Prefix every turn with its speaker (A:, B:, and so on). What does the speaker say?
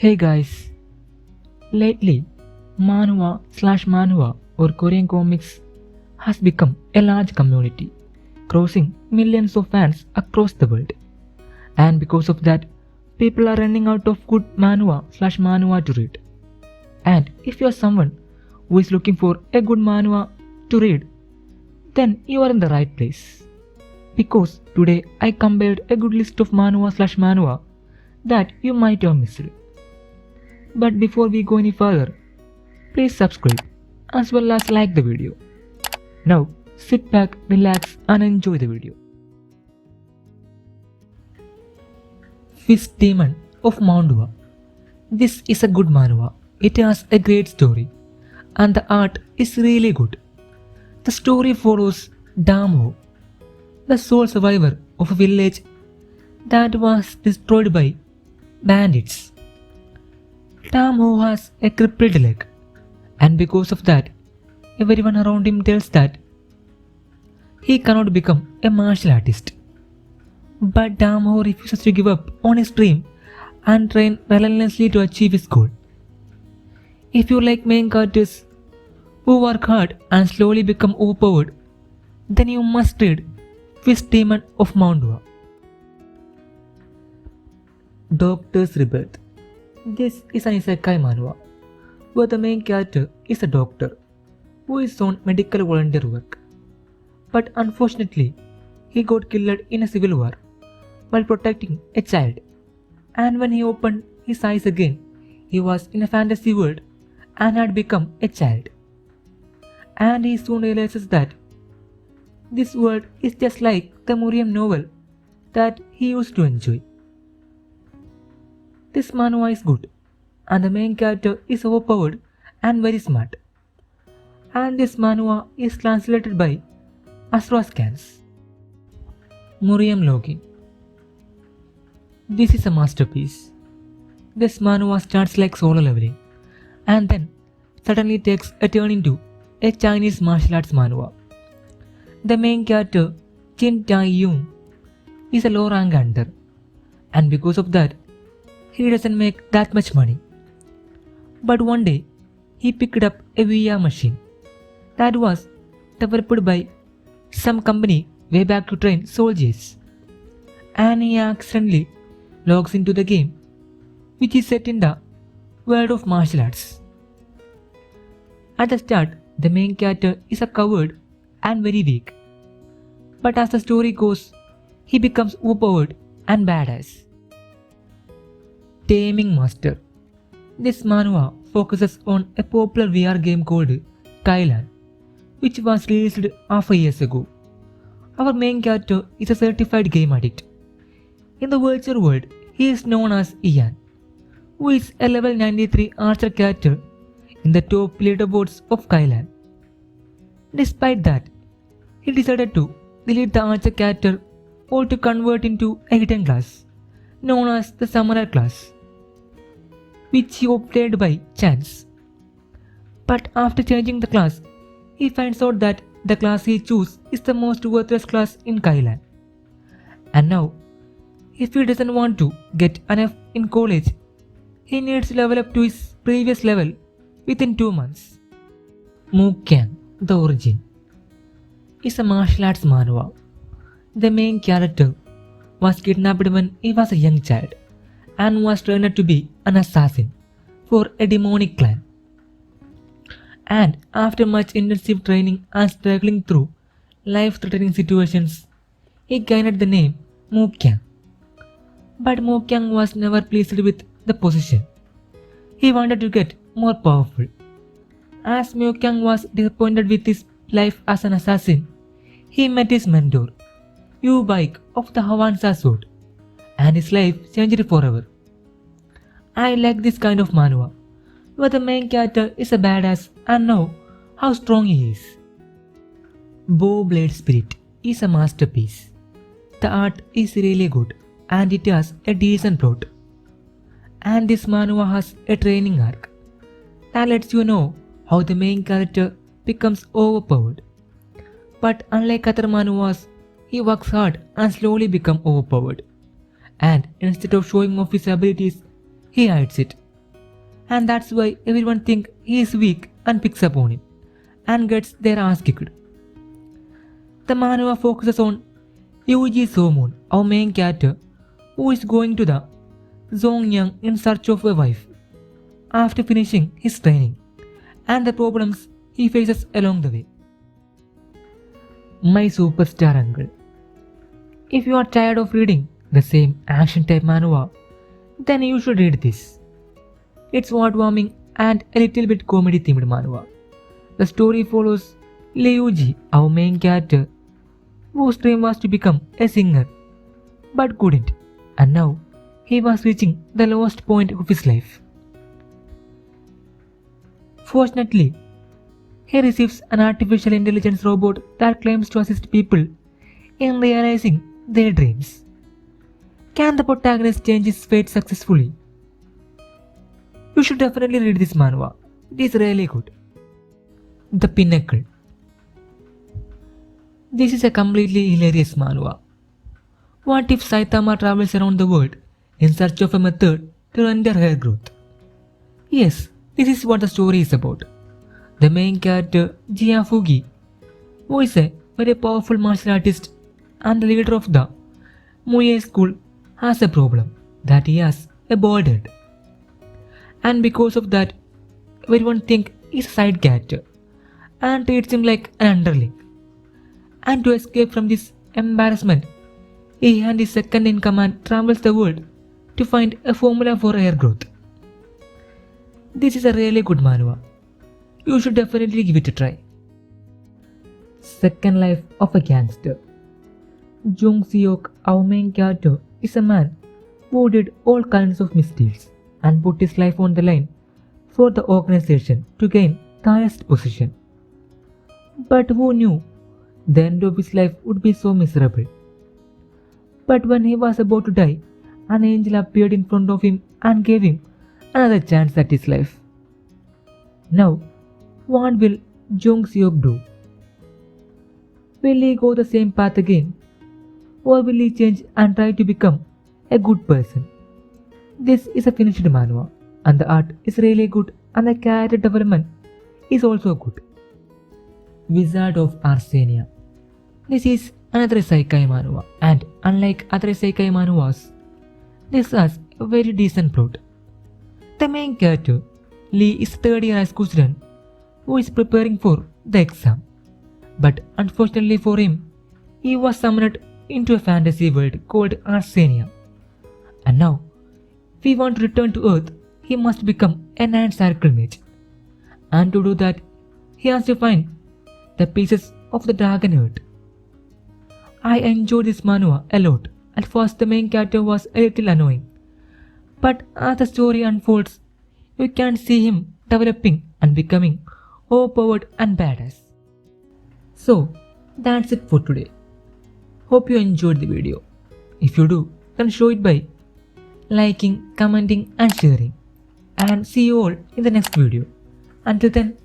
A: Hey guys, lately manhwa/manhwa or Korean comics has become a large community, crossing millions of fans across the world. And because of that, people are running out of good manhwa/manhwa to read. And if you are someone who is looking for a good manhwa to read, then you are in the right place. Because today I compiled a good list of manhwa/manhwa that you might have missed. But before we go any further, please subscribe as well as like the video. Now sit back, relax and enjoy the video. Fist Demon of Mandua. This is a good manhwa. It has a great story and the art is really good. The story follows Damho, the sole survivor of a village that was destroyed by bandits. Damho has a crippled leg, and because of that, everyone around him tells that he cannot become a martial artist. But Damho refuses to give up on his dream and train relentlessly to achieve his goal. If you like main characters who work hard and slowly become overpowered, then you must read Fist Demon of Mandua. Doctor's Rebirth. This is an isekai manhwa where the main character is a doctor who is on medical volunteer work. But unfortunately, he got killed in a civil war while protecting a child. And when he opened his eyes again, he was in a fantasy world and had become a child. And he soon realizes that this world is just like the Muriam novel that he used to enjoy. This manhwa is good, and the main character is overpowered and very smart. And this manhwa is translated by Asra Scans. Muriam Login. This is a masterpiece. This manhwa starts like solo leveling, and then suddenly takes a turn into a Chinese martial arts manhwa. The main character, Jin Tae-yoon, is a low rank hunter, and because of that, he doesn't make that much money. But one day, he picked up a VR machine that was developed by some company way back to train soldiers. And he accidentally logs into the game, which is set in the world of martial arts. At the start, the main character is a coward and very weak. But as the story goes, he becomes overpowered and badass. Taming Master. This manhwa focuses on a popular VR game called Kailan, which was released half a years ago. Our main character is a certified game addict. In the virtual world, he is known as Ian, who is a level 93 archer character in the top leaderboards of Kailan. Despite that, he decided to delete the archer character or to convert into a hidden class known as the Samurai class, which he obtained by chance. But after changing the class, he finds out that the class he chose is the most worthless class in Kailan. And now, if he doesn't want to get an F in college, he needs to level up to his previous level within 2 months. Mukyang, The Origin, is a martial arts manhwa. The main character was kidnapped when he was a young child and was trained to be an assassin for a demonic clan. And after much intensive training and struggling through life-threatening situations, he gained the name Mukyang. But Mukyang was never pleased with the position. He wanted to get more powerful. As Mukyang was disappointed with his life as an assassin, he met his mentor, Yu Baik of the Hawansa sword, and his life changed forever. I like this kind of manhwa, where the main character is a badass and know how strong he is. Bow Blade Spirit is a masterpiece. The art is really good and it has a decent plot. And this manhwa has a training arc that lets you know how the main character becomes overpowered. But unlike other manhwas, he works hard and slowly becomes overpowered. And instead of showing off his abilities, he hides it and that's why everyone thinks he is weak and picks up on him and gets their ass kicked. The manhwa focuses on Yuji Somon, our main character, who is going to the Zongyang in search of a wife after finishing his training and the problems he faces along the way. My superstar uncle. If you are tired of reading the same action type manhwa, then you should read this. It's heartwarming and a little bit comedy themed manhwa. The story follows Ryuji, our main character, whose dream was to become a singer but couldn't, and now he was reaching the lowest point of his life. Fortunately, he receives an artificial intelligence robot that claims to assist people in realizing their dreams. Can the protagonist change his fate successfully? You should definitely read this manhwa. It is really good. The Pinnacle. This is a completely hilarious manhwa. What if Saitama travels around the world in search of a method to render hair growth? Yes, this is what the story is about. The main character, Jiafugi, who is a very powerful martial artist and the leader of the Muye school, has a problem that he has a bald head. And because of that, everyone thinks he's a side character and treats him like an underling. And to escape from this embarrassment, he and his second in command travels the world to find a formula for hair growth. This is a really good manhwa. You should definitely give it a try. Second Life of a Gangster. Jung Seok, our main character, is a man who did all kinds of misdeeds and put his life on the line for the organization to gain the highest position. But who knew the end of his life would be so miserable? But when he was about to die, an angel appeared in front of him and gave him another chance at his life. Now, what will Jung Seok do? Will he go the same path again? Or will he change and try to become a good person? This is a finished manhwa, and the art is really good and the character development is also good. Wizard of Arsenia. This is another isekai manhwa, and unlike other isekai manhwas, this has a very decent plot. The main character, Lee, is a third-year high school student who is preparing for the exam. But unfortunately for him, he was summoned into a fantasy world called Arsenia. And now, if he wants to return to Earth, he must become a 9-circle mage. And to do that, he has to find the pieces of the dragon heart. I enjoyed this manhwa a lot. At first, the main character was a little annoying. But as the story unfolds, you can see him developing and becoming overpowered and badass. So, that's it for today. Hope you enjoyed the video. If you do, then show it by liking, commenting and sharing. And see you all in the next video. Until then,